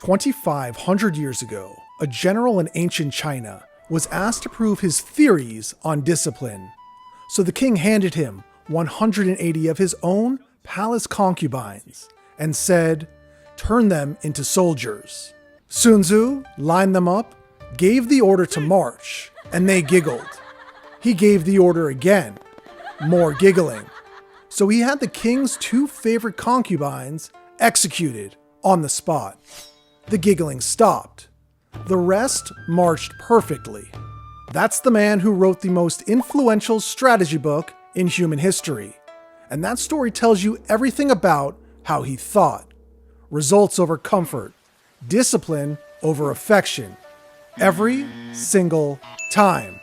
2,500 years ago, a general in ancient China was asked to prove his theories on discipline. So the king handed him 180 of his own palace concubines and said, "Turn them into soldiers." Sun Tzu lined them up, gave the order to march, and they giggled. He gave the order again, more giggling. So he had the king's two favorite concubines executed on the spot. The giggling stopped. The rest marched perfectly. That's the man who wrote the most influential strategy book in human history. And that story tells you everything about how he thought. Results over comfort. Discipline over affection. Every single time.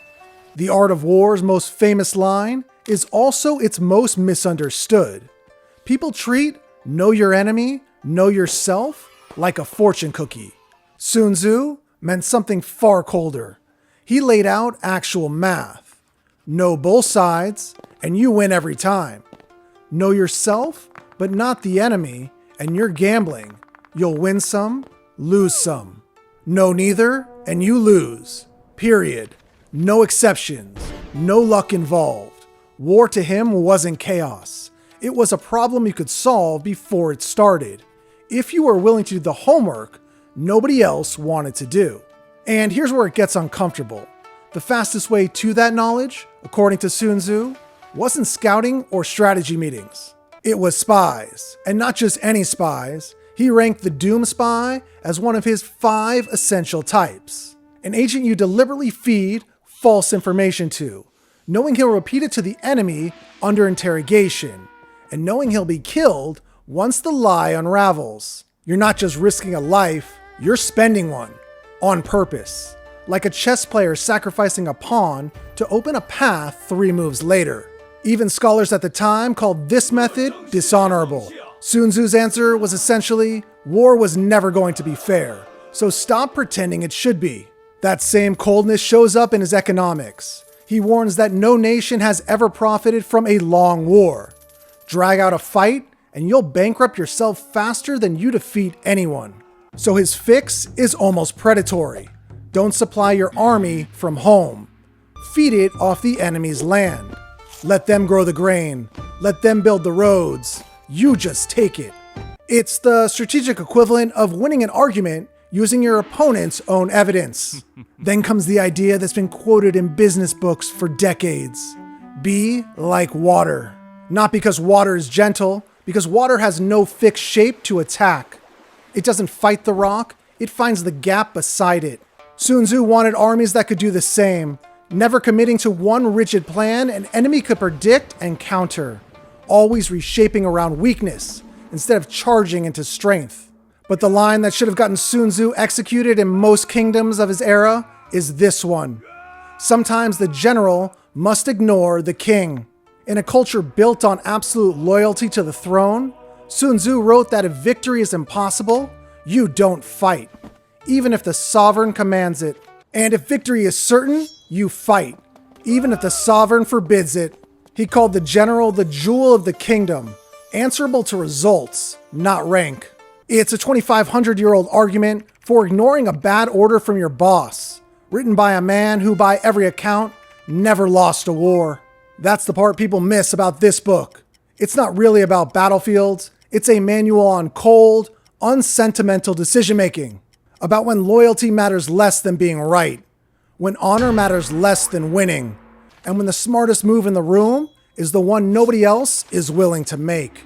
The Art of War's most famous line is also its most misunderstood. People treat know your enemy, know yourself like a fortune cookie. Sun Tzu meant something far colder. He laid out actual math. Know both sides, and you win every time. Know yourself, but not the enemy, and you're gambling. You'll win some, lose some. Know neither, and you lose. Period. No exceptions. No luck involved. War to him wasn't chaos. It was a problem you could solve before it started. If you were willing to do the homework nobody else wanted to do. And here's where it gets uncomfortable. The fastest way to that knowledge, according to Sun Tzu, wasn't scouting or strategy meetings. It was spies, and not just any spies. He ranked the doom spy as one of his 5 essential types. An agent you deliberately feed false information to, knowing he'll repeat it to the enemy under interrogation, and knowing he'll be killed once the lie unravels. You're not just risking a life, you're spending one. On purpose. Like a chess player sacrificing a pawn to open a path 3 moves later. Even scholars at the time called this method dishonorable. Sun Tzu's answer was essentially, war was never going to be fair, so stop pretending it should be. That same coldness shows up in his economics. He warns that no nation has ever profited from a long war. Drag out a fight, and you'll bankrupt yourself faster than you defeat anyone. So his fix is almost predatory. Don't supply your army from home. Feed it off the enemy's land. Let them grow the grain. Let them build the roads. You just take it. It's the strategic equivalent of winning an argument using your opponent's own evidence. Then comes the idea that's been quoted in business books for decades. Be like water. Not because water is gentle, because water has no fixed shape to attack. It doesn't fight the rock, it finds the gap beside it. Sun Tzu wanted armies that could do the same, never committing to one rigid plan an enemy could predict and counter, always reshaping around weakness instead of charging into strength. But the line that should have gotten Sun Tzu executed in most kingdoms of his era is this one. Sometimes the general must ignore the king. In a culture built on absolute loyalty to the throne, Sun Tzu wrote that if victory is impossible, you don't fight, even if the sovereign commands it. And if victory is certain, you fight, even if the sovereign forbids it. He called the general the jewel of the kingdom, answerable to results, not rank. It's a 2,500-year-old argument for ignoring a bad order from your boss, written by a man who, by every account, never lost a war. That's the part people miss about this book. It's not really about battlefields. It's a manual on cold, unsentimental decision-making. About when loyalty matters less than being right. When honor matters less than winning. And when the smartest move in the room is the one nobody else is willing to make.